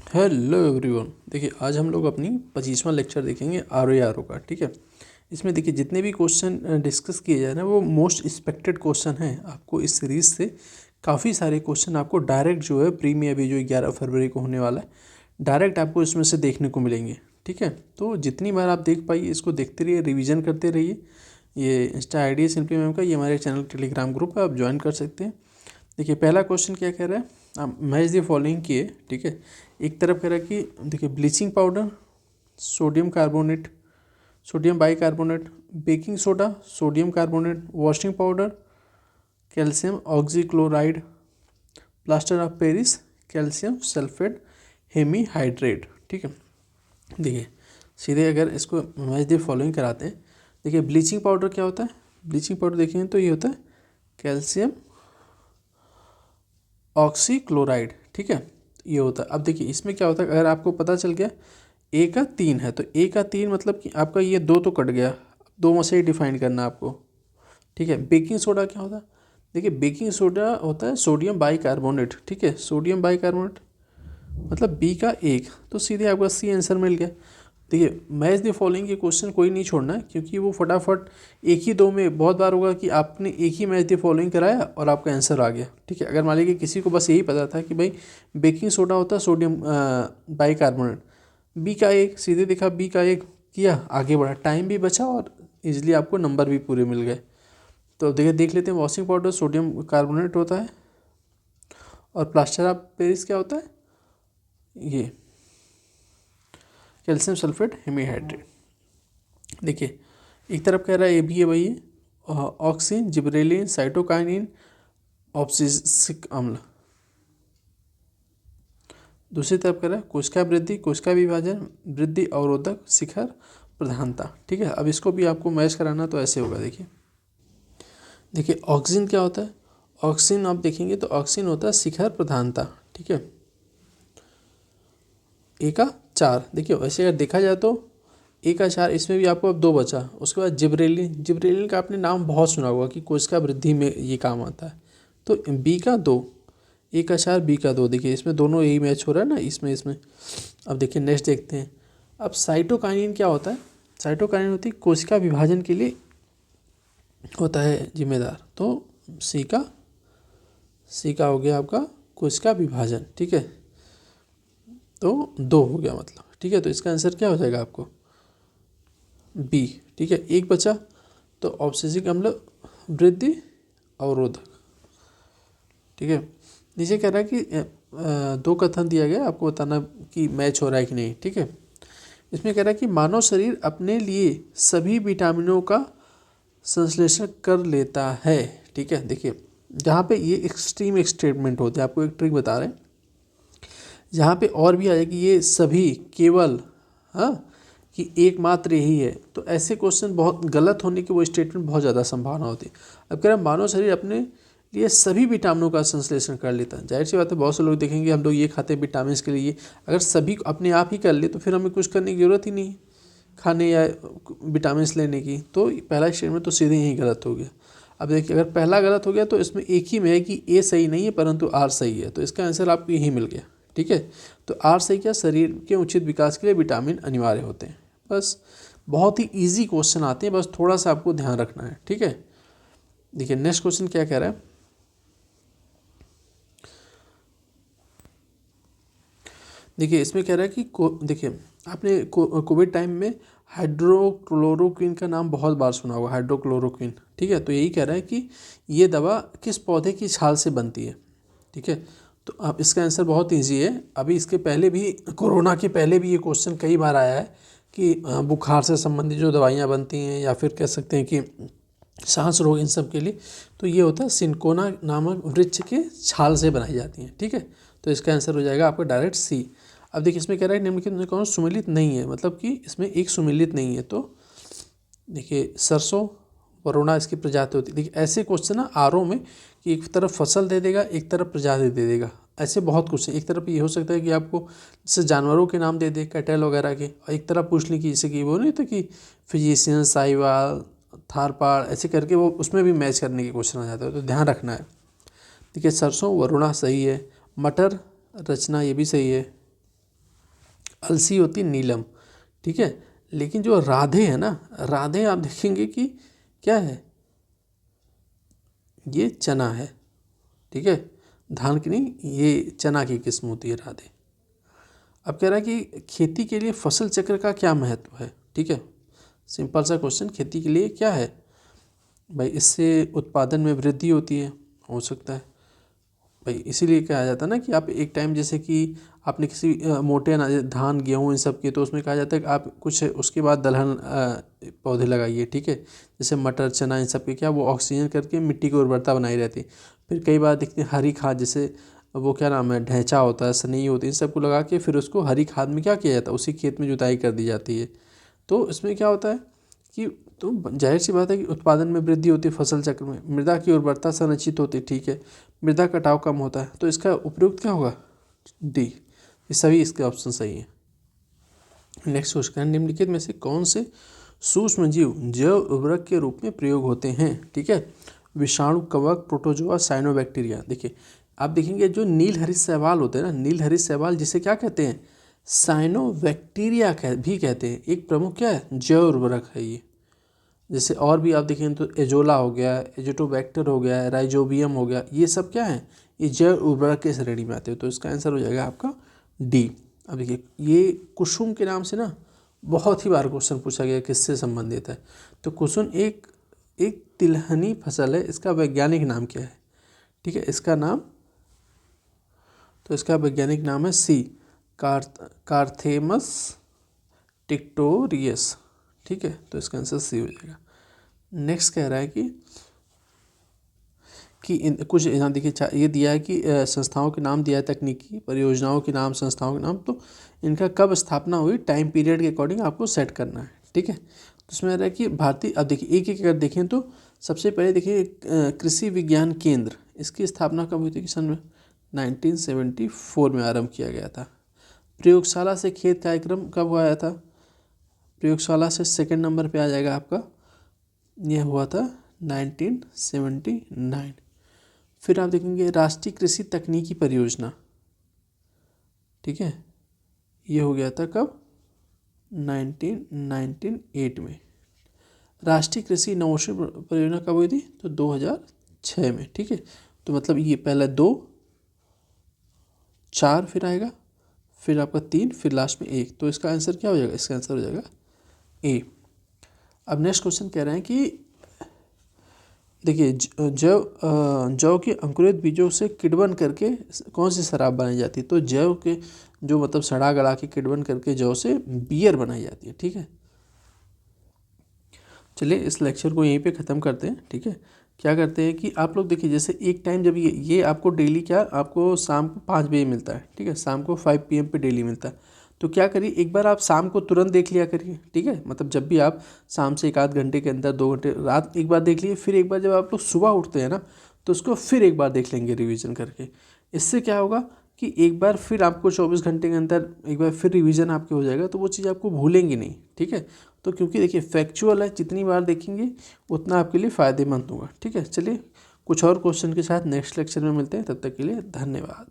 Hello everyone. देखिए आज हम लोग अपनी 25वां लेक्चर देखेंगे आर ओ का। ठीक है, इसमें देखिए जितने भी क्वेश्चन डिस्कस किए जा रहे हैं वो मोस्ट एक्सपेक्टेड क्वेश्चन हैं। आपको इस सीरीज़ से काफ़ी सारे क्वेश्चन आपको डायरेक्ट जो है प्री में अभी जो 11 फरवरी को होने वाला है डायरेक्ट आपको इसमें से देखने को मिलेंगे। ठीक है, तो जितनी बार आप देख पाइए इसको देखते रहिए, रिवीजन करते रहिए। ये इंस्टा आई डी है सिंपली मैम का, ये हमारे चैनल टेलीग्राम ग्रुप है, आप ज्वाइन कर सकते हैं। देखिए पहला क्वेश्चन क्या कह रहा है, मैच द फॉलोइंग किए। ठीक है, एक तरफ कह रहा है कि देखिए bleaching powder, sodium carbonate, sodium bicarbonate, baking soda, sodium carbonate, washing powder, calcium oxychloride, plaster of Paris, calcium sulphate hemihydrate. ठीक है, देखिए सीधे अगर इसको मैच द फॉलोइंग कराते हैं, देखिए ब्लीचिंग पाउडर क्या होता है, ब्लीचिंग पाउडर देखेंगे तो ये होता है कैल्शियम ऑक्सीक्लोराइड। ठीक है, ये होता है। अब देखिए इसमें क्या होता है, अगर आपको पता चल गया ए का 3 है तो ए का 3 मतलब कि आपका ये 2 तो कट गया, 2 में से ही डिफाइन करना आपको। ठीक है, बेकिंग सोडा क्या होता है, देखिए बेकिंग सोडा होता है सोडियम बाइकार्बोनेट। ठीक है, सोडियम बाइकार्बोनेट मतलब बी का 1, तो सीधे आपका सी आंसर मिल गया। देखिए मैच द फॉलोइंग के क्वेश्चन कोई नहीं छोड़ना है, क्योंकि वो फटाफट एक ही दो में बहुत बार होगा कि आपने एक ही मैच द फॉलोइंग कराया और आपका आंसर आ गया। ठीक है, अगर मान लीजिए किसी को बस यही पता था कि भाई बेकिंग सोडा होता है सोडियम बाइकार्बोनेट, बी का 1 सीधे देखा, बी का 1 किया, आगे बढ़ा, टाइम भी बचा और इजीली आपको नंबर भी पूरे मिल गए। तो देखिए देख लेते हैं, वॉशिंग पाउडर सोडियम कार्बोनेट होता है और प्लास्टर ऑफ पेरिस क्या होता है, ये कैल्शियम सल्फेट हेमीहाइड्रेट। देखिए एक तरफ कह रहा है ये भी है भाई, ऑक्सीन, जिब्रेलिन, साइटोकाइनिन, ऑब्सिसिक अम्ल। दूसरी तरफ कह रहा है कोशिका वृद्धि, कोशिका विभाजन, वृद्धि अवरोधक, शिखर प्रधानता। ठीक है, अब इसको भी आपको मैच कराना तो ऐसे होगा। देखिए देखिए ऑक्सीजन क्या होता है, ऑक्सीजन आप देखेंगे तो ऑक्सीजन होता है शिखर प्रधानता। ठीक है, ए का 4। देखिए वैसे अगर देखा जाए तो ए का 4, इसमें भी आपको अब 2 बचा। उसके बाद जिब्रेलिन, जिब्रेलिन का आपने नाम बहुत सुना होगा कि कोशिका वृद्धि में ये काम आता है। तो बी का 2, ए का 4 बी का 2, देखिए इसमें दोनों यही मैच हो रहा है ना, इसमें। अब देखिए नेक्स्ट देखते हैं। अब साइटोकाइनिन क्या होता है, साइटोकाइनिन होती है कोशिका विभाजन के लिए होता है जिम्मेदार। तो सी का हो गया आपका कोशिका विभाजन। ठीक है, तो 2 हो गया मतलब। ठीक है, तो इसका आंसर क्या हो जाएगा आपको, बी। ठीक है, एक बचा तो ऑब्सेसिक अम्ल, वृद्धि अवरोधक। ठीक है, नीचे कह रहा है कि 2 कथन दिया गया, आपको बताना कि मैच हो रहा है कि नहीं। ठीक है, इसमें कह रहा है कि मानव शरीर अपने लिए सभी विटामिनों का संश्लेषण कर लेता है। ठीक है, देखिए जहाँ पे ये एक्सट्रीम एक स्टेटमेंट होते हैं, आपको एक ट्रिक बता रहे हैं, जहाँ पे और भी आएगा कि ये सभी, केवल, हाँ, कि एकमात्र यही है, तो ऐसे क्वेश्चन बहुत गलत होने की वो स्टेटमेंट बहुत ज़्यादा संभावना होती है। अब कह रहा है मानव शरीर अपने लिए सभी विटामिनों का संश्लेषण कर लेता है। जाहिर सी बात है, बहुत से लोग देखेंगे हम लोग ये खाते हैं विटामिन के लिए, अगर सभी अपने आप ही कर ले तो फिर हमें कुछ करने की ज़रूरत ही नहीं खाने या विटामिन लेने की। तो पहला स्टेटमेंट तो सीधे ही गलत हो गया। अब देखिए अगर पहला गलत हो गया तो इसमें एक ही में है कि ए सही नहीं है परंतु आर सही है, तो इसका आंसर आपको यही मिल गया। ठीक है, तो आर सही क्या, शरीर के उचित विकास के लिए विटामिन अनिवार्य होते हैं। बस बहुत ही इजी क्वेश्चन आते हैं, बस थोड़ा सा आपको ध्यान रखना है। ठीक है, देखिए नेक्स्ट क्वेश्चन क्या कह रहा है, देखिए इसमें कह रहा है कि देखिए आपने कोविड टाइम में हाइड्रोक्लोरोक्विन का नाम बहुत बार सुना होगा, हाइड्रोक्लोरोक्विन। ठीक है, तो यही कह रहा है कि ये दवा किस पौधे की छाल से बनती है। ठीक है, तो अब इसका आंसर बहुत इजी है। अभी इसके पहले भी, कोरोना के पहले भी ये क्वेश्चन कई बार आया है कि बुखार से संबंधित जो दवाइयाँ बनती हैं या फिर कह सकते हैं कि सांस रोग, इन सब के लिए, तो ये होता है सिनकोना नामक वृक्ष के छाल से बनाई जाती हैं। ठीक है, तो इसका आंसर हो जाएगा आपका डायरेक्ट सी। अब देखिए इसमें कह रहा है निम्नलिखित में कौन सुमेलित नहीं है, मतलब कि इसमें एक सुमेलित नहीं है। तो देखिए सरसों, वरुणा इसकी प्रजाति होती है। देखिए ऐसे क्वेश्चन ना आरओ में कि एक तरफ फसल दे देगा, एक तरफ प्रजाति दे देगा, ऐसे बहुत कुछ है। एक तरफ ये हो सकता है कि आपको जैसे जानवरों के नाम दे दे, कैटल वगैरह के, और एक तरफ पूछ ली कि जैसे कि वो नहीं था कि फिजिशियन, साहिवाल, थारपाड़, ऐसे करके वो उसमें भी मैच करने के क्वेश्चन आ जाते हैं, तो ध्यान रखना है। देखिए सरसों, वरुणा सही है, मटर, रचना ये भी सही है। अलसी होती है नीलम, ठीक है। लेकिन जो राधे है ना, राधे आप देखेंगे कि क्या है, ये चना है, ठीक है, धान की नहीं, ये चना की किस्म होती है राधे। अब कह रहा है कि खेती के लिए फसल चक्र का क्या महत्व है, ठीक है। सिंपल सा क्वेश्चन, खेती के लिए क्या है भाई, इससे उत्पादन में वृद्धि होती है, हो सकता है भाई, इसीलिए कहा जाता है ना कि आप एक टाइम जैसे कि आपने किसी मोटे अनाज धान गेहूँ इन सब के, तो उसमें कहा जाता है कि आप कुछ उसके बाद दलहन पौधे लगाइए, ठीक है। जैसे मटर चना इन सब के क्या, वो ऑक्सीजन करके मिट्टी की उर्वरता बनाई रहती है। फिर कई बार देखते हैं हरी खाद, जैसे वो क्या नाम है, ढैंचा होता है, सनई होती है, इन सबको लगा के फिर उसको हरी खाद में क्या किया जाता है, उसी खेत में जुताई कर दी जाती है। तो इसमें क्या होता है कि, तो जाहिर सी बात है कि उत्पादन में वृद्धि होती है फसल चक्र में, मृदा की उर्वरता संरक्षित होती है, ठीक है, मृदा कटाव कम होता है। तो इसका उपयुक्त क्या होगा, डी, ये सभी इसके ऑप्शन सही है। नेक्स्ट क्वेश्चन, निम्नलिखित में से कौन से सूक्ष्म जीव जैव उर्वरक के रूप में प्रयोग होते हैं, ठीक है। विषाणु, कवक, प्रोटोजोआ, साइनोबैक्टीरिया। देखिए आप देखेंगे जो नीलहरित शैवाल होते हैं ना, नीलहरित शैवाल जिसे क्या कहते हैं, साइनोबैक्टीरिया भी कहते हैं। एक प्रमुख क्या है, जैव उर्वरक है ये। जैसे और भी आप देखें तो एजोला हो गया, एजिटोबैक्टर हो गया, राइजोबियम हो गया, ये सब क्या है, ये जैव उर्वरक के श्रेणी में आते हैं। तो इसका आंसर हो जाएगा आपका डी। अब देखिए ये कुसुम के नाम से ना बहुत ही बार क्वेश्चन पूछा गया, किससे संबंधित है। तो कुसुम एक एक तिलहनी फसल है, इसका वैज्ञानिक नाम क्या है, ठीक है, इसका नाम, तो इसका वैज्ञानिक नाम है सी, कार्थेमस टिक्टोरियस, ठीक है। तो इसका आंसर सी हो जाएगा। नेक्स्ट कह रहा है कि कुछ यहाँ देखिए ये दिया है कि संस्थाओं के नाम दिया है, तकनीकी परियोजनाओं के नाम, संस्थाओं के नाम, तो इनका कब स्थापना हुई, टाइम पीरियड के अकॉर्डिंग आपको सेट करना है, ठीक है। तो इसमें आ रहा है कि भारतीय, अब देखिए एक एक अगर देखें तो सबसे पहले देखिए कृषि विज्ञान केंद्र, इसकी स्थापना कब हुई थी, कि सन में 1974 में आरंभ किया गया था। प्रयोगशाला से खेत कार्यक्रम कब आया था, प्रयोगशाला से सेकंड नंबर पे आ जाएगा आपका, यह हुआ था 1979। फिर आप देखेंगे राष्ट्रीय कृषि तकनीकी परियोजना, ठीक है, ये हो गया था कब, 1998 में। राष्ट्रीय कृषि इनोवेशन परियोजना कब हुई थी, तो 2006 में, ठीक है। तो मतलब ये पहले 2, 4 फिर आएगा, फिर आपका 3, फिर लास्ट में 1। तो इसका आंसर क्या हो जाएगा, इसका आंसर हो जाएगा ए। अब नेक्स्ट क्वेश्चन कह रहे हैं कि देखिए जौ के अंकुरित बीजों से किण्वन करके कौन सी शराब बनाई जाती है। तो जौ के जो मतलब सड़ा गला के किण्वन करके जौ से बियर बनाई जाती है, ठीक है। चलिए इस लेक्चर को यहीं पे ख़त्म करते हैं, ठीक है। क्या करते हैं कि आप लोग देखिए, जैसे एक टाइम जब ये आपको डेली क्या, आपको शाम को 5 बजे मिलता है, ठीक है, शाम को 5 PM पे डेली मिलता है। तो क्या करिए, एक बार आप शाम को तुरंत देख लिया करिए, ठीक है। मतलब जब भी आप शाम से 1 आध घंटे के अंदर, 2 घंटे, रात एक बार देख लिए, फिर एक बार जब आप लोग सुबह उठते हैं ना, तो उसको फिर एक बार देख लेंगे रिवीजन करके। इससे क्या होगा कि एक बार फिर आपको 24 घंटे के अंदर एक बार फिर रिवीजन आपके हो जाएगा, तो वो चीज़ आपको भूलेंगे नहीं, ठीक है। तो क्योंकि देखिए फैक्चुअल है, जितनी बार देखेंगे उतना आपके लिए फ़ायदेमंद होगा, ठीक है। चलिए कुछ और क्वेश्चन के साथ नेक्स्ट लेक्चर में मिलते हैं, तब तक के लिए धन्यवाद।